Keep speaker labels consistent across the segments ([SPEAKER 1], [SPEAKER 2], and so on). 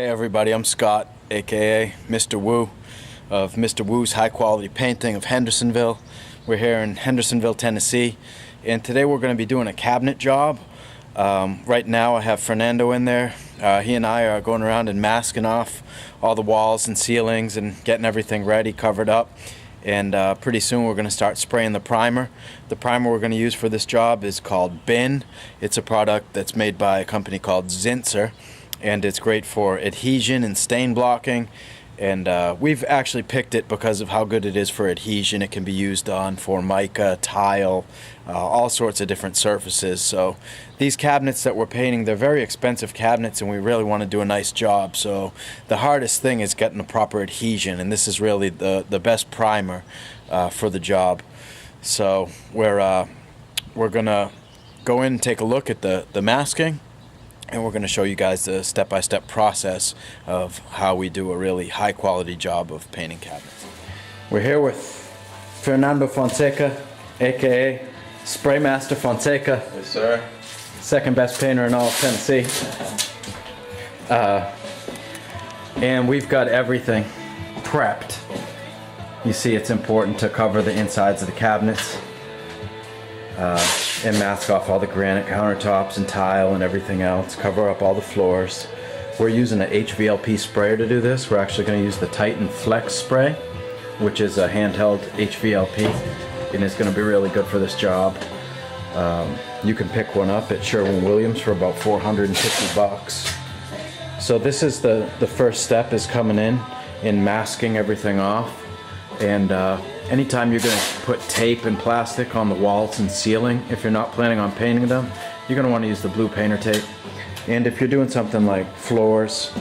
[SPEAKER 1] Hey everybody, I'm Scott, aka Mr. Wu of Mr. Wu's High Quality Painting of Hendersonville. We're here in Hendersonville, Tennessee, and today we're going to be doing a cabinet job. Right now I have Fernando in there. He and I are going around and masking off all the walls and ceilings and getting everything ready, covered up. And pretty soon we're going to start spraying the primer. The primer we're going to use for this job is called Bin. It's a product that's made by a company called Zinsser, and it's great for adhesion and stain blocking. And we've actually picked it because of how good it is for adhesion. It can be used on formica, tile, all sorts of different surfaces. So these cabinets that we're painting, they're very expensive cabinets, and we really want to do a nice job. So the hardest thing is getting the proper adhesion, and this is really the best primer for the job. So we're gonna go in and take a look at the masking, and we're going to show you guys the step-by-step process of how we do a really high-quality job of painting cabinets. We're here with Fernando Fonseca, aka Spraymaster Fonseca.
[SPEAKER 2] Yes, sir.
[SPEAKER 1] Second best painter in all of Tennessee. And we've got everything prepped. You see, it's important to cover the insides of the cabinets and mask off all the granite countertops and tile and everything else, cover up all the floors. We're using an HVLP sprayer to do this. We're actually going to use the Titan Flex spray, which is a handheld HVLP, and it's going to be really good for this job. You can pick one up at Sherwin for about $450. So this is the first step, is coming in masking everything off. And anytime you're going to put tape and plastic on the walls and ceiling, if you're not planning on painting them, you're going to want to use the blue painter tape. And if you're doing something like floors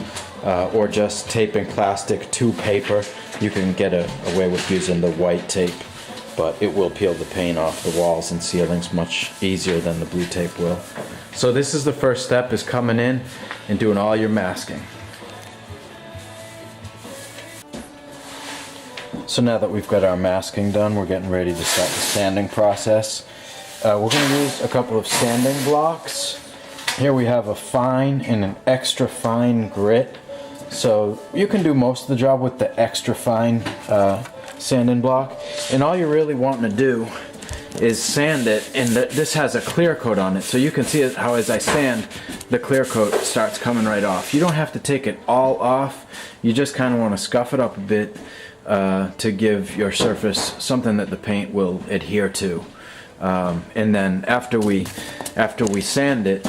[SPEAKER 1] or just taping plastic to paper, you can get away with using the white tape, but it will peel the paint off the walls and ceilings much easier than the blue tape will. So this is the first step, is coming in and doing all your masking. So now that we've got our masking done, we're getting ready to start the sanding process. We're going to use a couple of sanding blocks. Here we have a fine and an extra fine grit. So you can do most of the job with the extra fine sanding block. And all you're really wanting to do is sand it, and this has a clear coat on it. So you can see how as I sand, the clear coat starts coming right off. You don't have to take it all off. You just kind of want to scuff it up a bit to give your surface something that the paint will adhere to. And then after we sand it,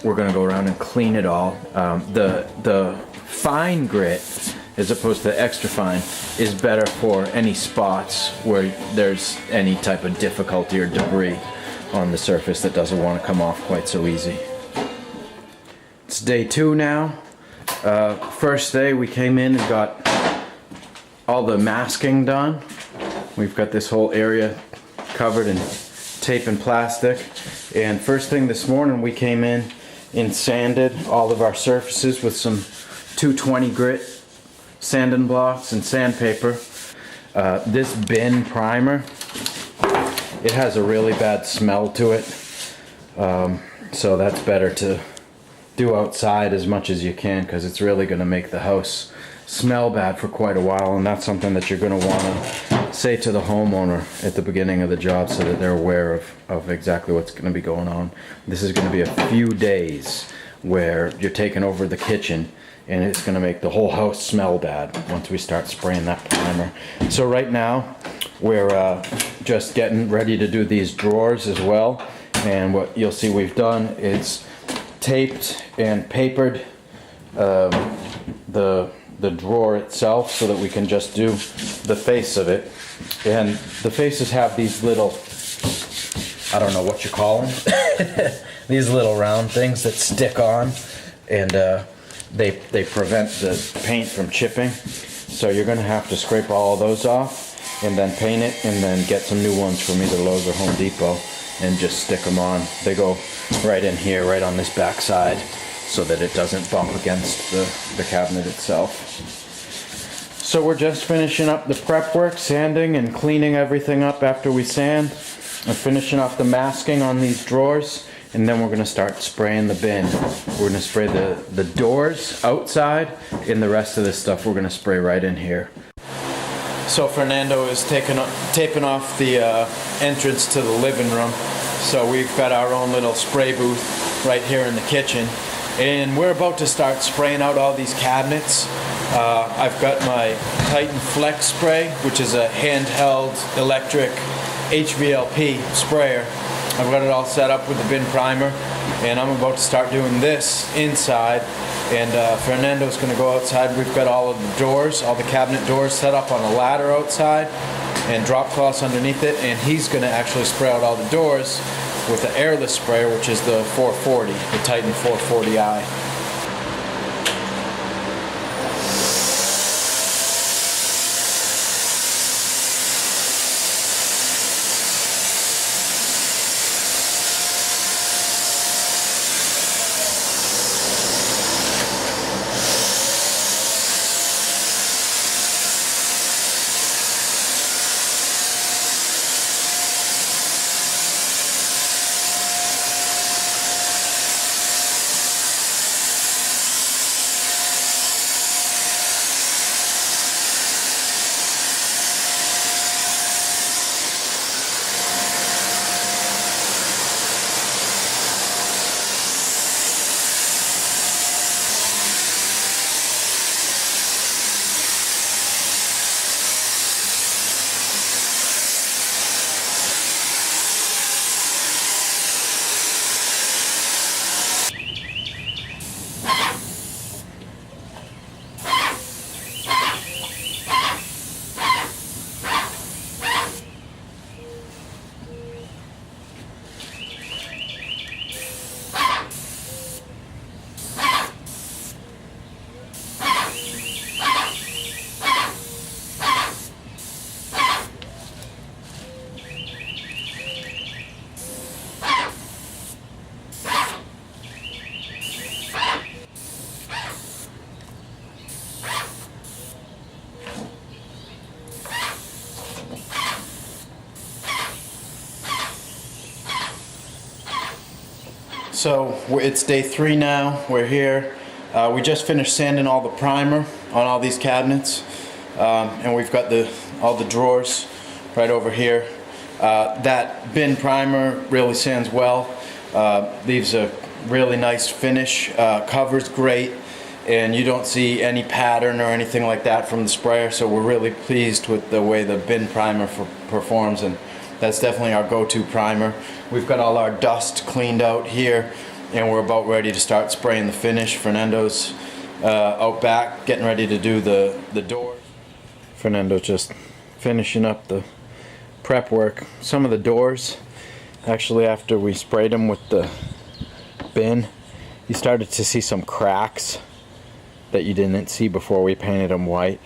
[SPEAKER 1] we're going to go around and clean it all. The fine grit, as opposed to extra fine, is better for any spots where there's any type of difficulty or debris on the surface that doesn't want to come off quite so easy. It's day 2 now. First day we came in and got all the masking done. We've got this whole area covered in tape and plastic. And first thing this morning, we came in and sanded all of our surfaces with some 220 grit sanding blocks and sandpaper. This Bin primer, it has a really bad smell to it. So that's better to do outside as much as you can, because it's really going to make the house smell bad for quite a while, and that's something that you're going to want to say to the homeowner at the beginning of the job so that they're aware of exactly what's going to be going on. This is going to be a few days where you're taking over the kitchen, and it's going to make the whole house smell bad once we start spraying that primer. So right now we're just getting ready to do these drawers as well, and what you'll see we've done is taped and papered the drawer itself so that we can just do the face of it. And the faces have these little, I don't know what you call them, these little round things that stick on, and they prevent the paint from chipping. So you're going to have to scrape all of those off and then paint it, and then get some new ones from either Lowe's or Home Depot and just stick them on. They go right in here, right on this back side, so that it doesn't bump against the cabinet itself. So we're just finishing up the prep work, sanding and cleaning everything up after we sand, and finishing off the masking on these drawers. and then we're going to start spraying the bin. We're going to spray the doors outside, and the rest of this stuff we're going to spray right in here. So Fernando is taping off the entrance to the living room. So we've got our own little spray booth right here in the kitchen. And we're about to start spraying out all these cabinets. I've got my Titan Flex spray, which is a handheld electric HVLP sprayer. I've got it all set up with the bin primer, and I'm about to start doing this inside. And Fernando's going to go outside. We've got all of the doors, all the cabinet doors set up on a ladder outside and drop cloths underneath it, and he's going to actually spray out all the doors with the airless sprayer, which is the 440, the Titan 440i. So it's day 3 now. We're here. We just finished sanding all the primer on all these cabinets, and we've got all the drawers right over here. That bin primer really sands well. Leaves a really nice finish. Covers great, and you don't see any pattern or anything like that from the sprayer. So we're really pleased with the way the bin primer performs, and that's definitely our go-to primer. We've got all our dust cleaned out here, and we're about ready to start spraying the finish. Fernando's out back getting ready to do the door. Fernando's just finishing up the prep work. Some of the doors, actually, after we sprayed them with the bin, you started to see some cracks that you didn't see before we painted them white.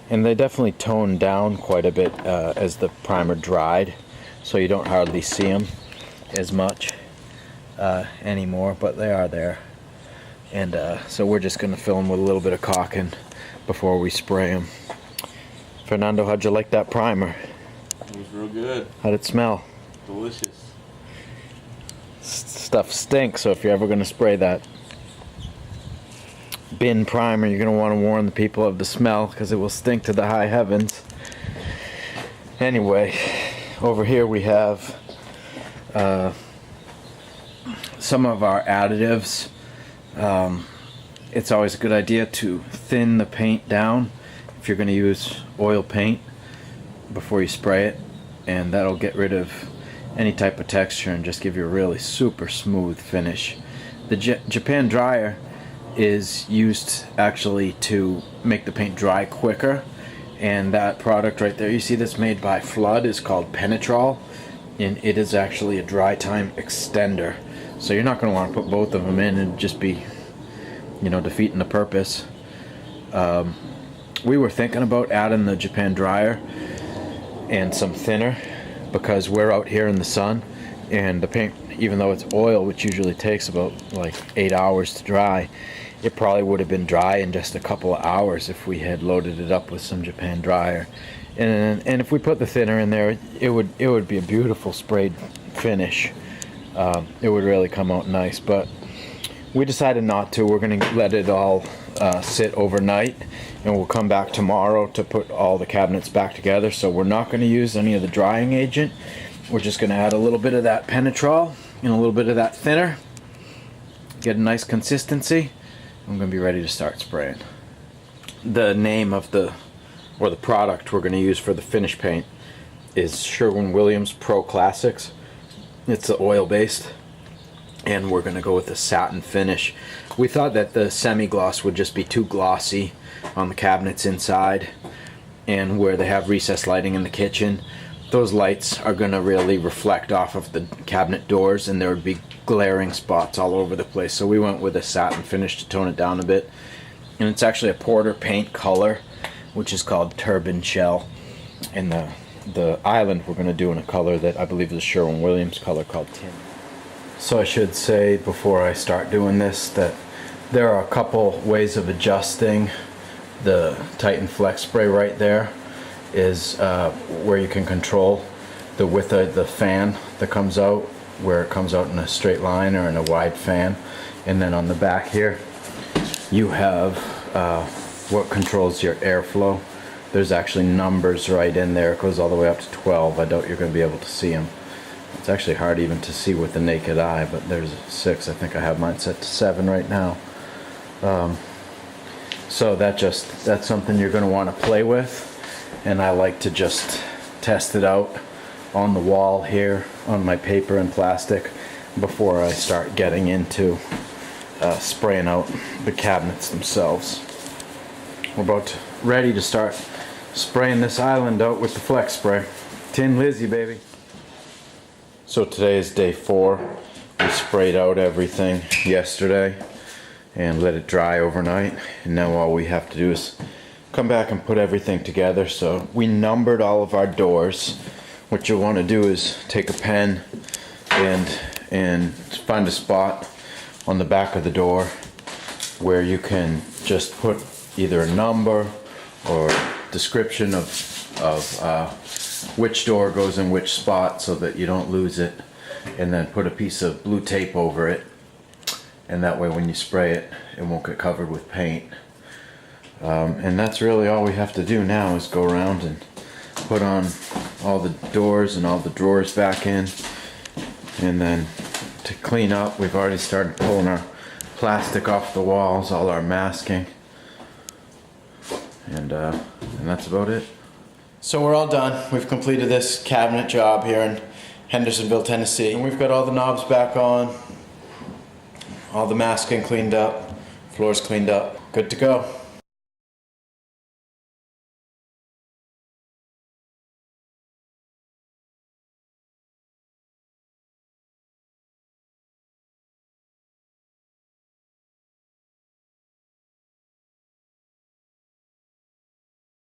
[SPEAKER 1] And they definitely toned down quite a bit as the primer dried, so you don't hardly see them as much anymore, but they are there. And so we're just going to fill them with a little bit of caulking before we spray them. Fernando, how'd you like that primer?
[SPEAKER 2] It was real good.
[SPEAKER 1] How'd it smell?
[SPEAKER 2] Delicious.
[SPEAKER 1] Stuff stinks, so if you're ever going to spray that bin primer, you're going to want to warn the people of the smell, because it will stink to the high heavens. Anyway, over here we have some of our additives. It's always a good idea to thin the paint down if you're going to use oil paint before you spray it, and that'll get rid of any type of texture and just give you a really super smooth finish. The Japan dryer is used actually to make the paint dry quicker, and that product right there you see that's made by Flood is called Penetrol, and it is actually a dry time extender. So you're not going to want to put both of them in and just be, you know, defeating the purpose. We were thinking about adding the Japan dryer and some thinner, because we're out here in the sun, and the paint, even though it's oil, which usually takes about like 8 hours to dry, it probably would have been dry in just a couple of hours if we had loaded it up with some Japan dryer. And if we put the thinner in there, it would be a beautiful sprayed finish. it would really come out nice. But we decided not to. We're going to let it all sit overnight, and we'll come back tomorrow to put all the cabinets back together. So we're not going to use any of the drying agent. We're just going to add a little bit of that Penetrol and a little bit of that thinner. Get a nice consistency. I'm going to be ready to start spraying. The name of the product we're going to use for the finish paint is Sherwin-Williams Pro Classics. It's the oil based, and we're going to go with the satin finish. We thought that the semi-gloss would just be too glossy on the cabinets inside, and where they have recessed lighting in the kitchen, those lights are going to really reflect off of the cabinet doors, and there would be glaring spots all over the place. So we went with a satin finish to tone it down a bit. And it's actually a Porter paint color, which is called Turban Shell. And the island we're going to do in a color that I believe is a Sherwin-Williams color called Tin. So I should say before I start doing this that there are a couple ways of adjusting the Titan Flex Spray. Right there is where you can control the width of the fan that comes out, where it comes out in a straight line or in a wide fan. And then on the back here you have what controls your airflow. There's actually numbers right in there. It goes all the way up to 12. I doubt you're going to be able to see them. It's actually hard even to see with the naked eye, but there's 6. I think I have mine set to 7 right now. So that's something you're going to want to play with, and I like to just test it out on the wall here on my paper and plastic before I start getting into spraying out the cabinets themselves. We're ready to start spraying this island out with the Flex Spray. Tin Lizzy, baby. So today is day 4. We sprayed out everything yesterday and let it dry overnight, and now all we have to do is come back and put everything together. So we numbered all of our doors. What you'll want to do is take a pen and find a spot on the back of the door where you can just put either a number or description of which door goes in which spot so that you don't lose it, and then put a piece of blue tape over it, and that way when you spray it, it won't get covered with paint. And that's really all we have to do now, is go around and put on all the doors and all the drawers back in. And then to clean up, we've already started pulling our plastic off the walls, all our masking, and that's about it. So we're all done. We've completed this cabinet job here in Hendersonville, Tennessee, and we've got all the knobs back on, all the masking cleaned up, floors cleaned up, good to go.